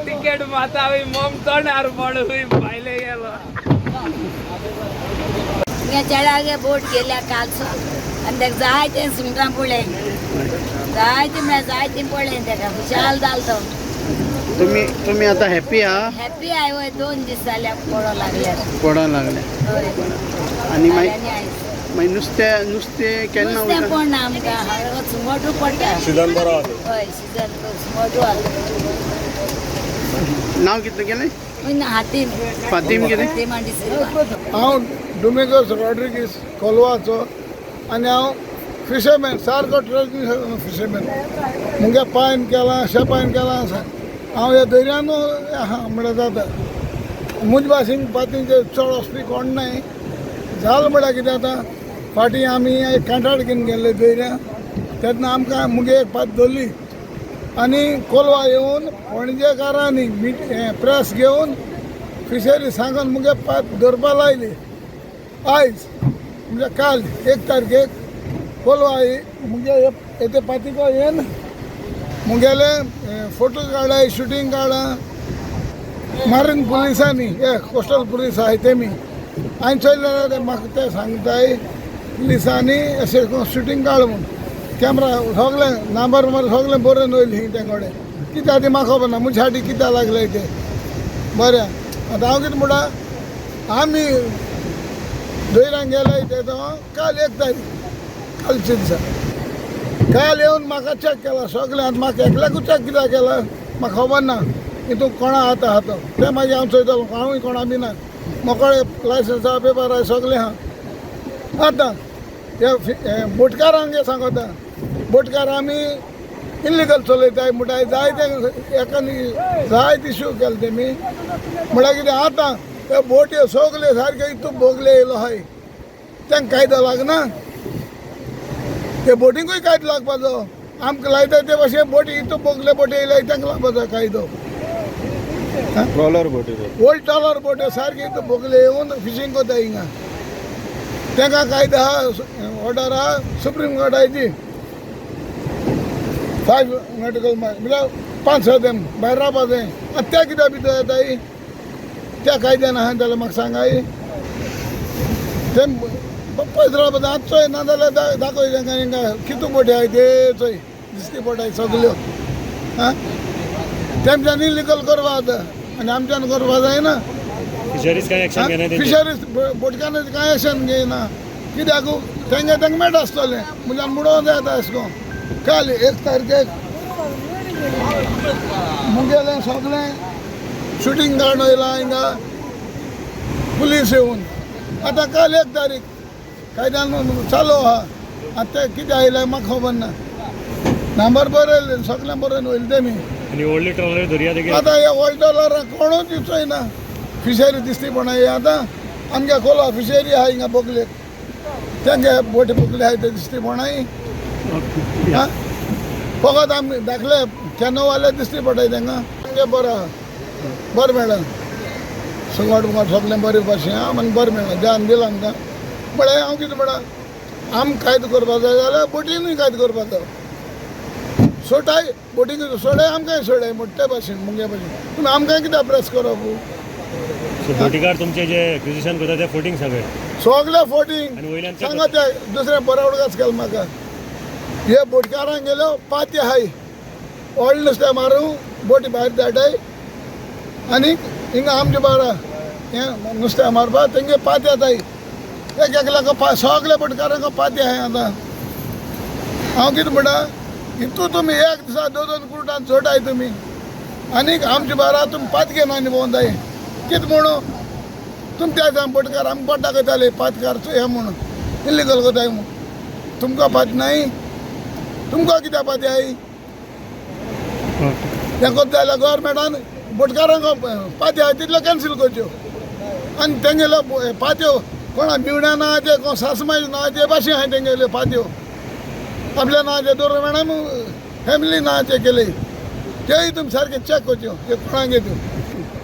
Ticket माता मम तोड़ पाहिले गेलो चढ़ागे बोट गेल्या काल आणि जायचे सुंगटां पडले जायचे म्हळ्यार जायचे पडले तेका खुशाल जालतो तुम्ही आता हॅपी आहा? हॅपी आहे वय 2 दीस जाल्या पडो लागले आणि मागीर नुस्तें केन्ना नुस्तें पडना आमकां सुंगटू पडटा सीजन बरो हय सीजन सुंगटू नांव कितें गेलें? हातीम फातीम कितें? हातीम सिल्वा हांव डोमिंगोस रॉड्रिगीस कोलवाचो आनी हांव फिशरमॅन सारको ट्रेडिशनल फिशरमॅन मुगे पायन केलां शेपायन केलां हांव ह्या दर्यान म्हणल्यार जाता मुजे भाशेन पातींचे चड वचपी कोण नाय जाल म्हळ्यार कितें जाता फाटीं आमी एक कांटाळ घेवन गेल्ले दर्या तेन्ना आमकां मुगे एक पात धरली आनी कोलवा येवन पणजेकारांनी प्रेस घेवन फिशरी सांगून मुगे पात धरपा लायली आयज म्हणजे काल 1 तारखेक कोलवा मुगे येते पातीको येवन मुगेले फोटो काडाय शूटिंग काडा मारीन पुलिसांनी कोस्टल पुलीस आहाय तेमी हांवें चोयलें म्हाका ते सांगताय पुलिसांनी अशें शूटिंग काड म्हूण कॅमेरा सगळें नंबर सगळें बरोवन वयली ते कडेन कित्याक ती म्हाका खबर ना म्हज्या फाटी कित्याक लागले ते बरें आतां हांव कितें म्हणटा आमी दर्यान गेले ते काल 1 तारीख कालचे दिसा काल येवन म्हाका चॅक केला सगळें आतां म्हाका एकल्याकूच चॅक कित्याक केला म्हाका खबर ना हितून कोणा आतां आहा तो तें मागीर हांव चोयतलो हांवूय कोणा बी ना मोकळे लायसन्सा पेपर आहा सगळें आहा आतां हे बोटकारांक सांगता बोटकार आमी इल्लिगल चलयताय म्हणटाय जायते एकानी जायते इश्यू केले तेमी म्हळ्यार कितें आतां ते बोटी सगळे सारके हितून भोगले येयलो आहाय तांकां कायदो लागना ते बोटींकूय कायदो लागपाचो आमकां लायताय ते भाशेन बोटी हितून भोगले बोटी येयले तांकां लागपाचो कायदो ट्रॉलर बोटी ओल्ड ट्रॉलर बोटी सारके हितून भोगले येवन फिशींग कोताय हिंगा तांकां कायदो आहा ऑर्डर आहा सुप्रीम कोर्टाची 5 नॉटिकल मायल म्हळ्यार 5 ते भायर रावपा जाय आतां त्या कित्याक भितर येताय त्या कायद्यान आहा जाल्यार म्हाका सांगाय ते पयस रावपा जाय आतां चोय नाजाल्यार दाखय तांकां हिंगा कितू बोटी आहाय ते चोय दिसती पडटाय सगल्यो आं तेमच्यान इलिगल करपा जाता आनी आमच्यान करपा जायना फिशरीज काय एक्शन घेना फिशरीज बोटकान कांय एक्शन घेयना कित्याक तांकां मेळटा आसतलें म्हणजे मुडोवं जाय आतां अशें करून काल 1 तारखेक मुगेलें सगळें शूटिंग काडून येयलां हिंगा पुलीस येवन आतां काल 1 तारीख कायद्यान चालू आहा आतां ते कितें आयलें म्हाका खबर ना नंबर बरयले सगळें बरोवन वयले तेमी आणि ओल्ड ट्रॉलर दर्या देगे आतां हे ओल्ड ट्रॉलर कोणूच दिसोयना फिशरी दिसती पण आतां आमगे कोला फिशरी आहा हिंगा बोगलेक तेंगे बोटी बोगले आहाय ते दिसती पणाय फकत आमी दाखले कॅनोवाले दिसती पडटाय तांकां तेंगे बरो आहा बरें मेळ्ळां सुंगट बुंगट सगळें बरें भाशेन आहा आनी बरें मेळ्ळां जान दिलां आमकां म्हळ्यार हांव कितें म्हणा आमकां कायदो करपा जाय जाल्यार बोटीनूय कायदो करपा जाय सोटाय बोटींग सोडाय आमकांय सोडाय मोठ्या भाशेन मुगे भाशेन पूण आमकां कित्याक प्रेस करप बोटीकार तुमचे जे एक्विजिशन करता ते फोटींग सगळे सगळे फोटींग आणि वयल्यानचे सांगा ते दुसऱ्या बरोवडगाच केलें म्हाका हे बोटकारांक गेलो पाती आहाय व्हडलें नुस्तें मारूं बोटी भायर धाडटाय आनी हिंगा आमचे बारा हें नुस्तें मारपा तेंगे पाती येताय एक एकल्याक सगळे बोटकारांक पाती आहाय आतां हांव कितें म्हणटा हितू तुमी एक दिसा 2 कुर्टान जोडाय तुमी आनीक आमचे बारा तुमी पात घेवन आनी भोंवताय कितें म्हणू तुमी त्या दिसा बोटकार आमकां पडटा कोताले पातकार हें म्हणून इल्लिगल कोताय म्हणून तुमकां पात नाय तुमकां कित्याक पाती आहाय हें कोत्ता जाल्यार गव्हर्मेंटान बोटकारांक पाती आहाय तितल्यो कॅन्सील करच्यो आनी तेंगेले पात्यो कोणा बिवड्या नांवाचे कोण सासमाचे नांवाचे भाशेन हांवें तेंगेले पात्यो आपल्या नांवाचे दवरले मॅडम फॅमिली नांवाचे केले तेय तुमी सारके चॅक करच्यो हे कोणाक येत्यो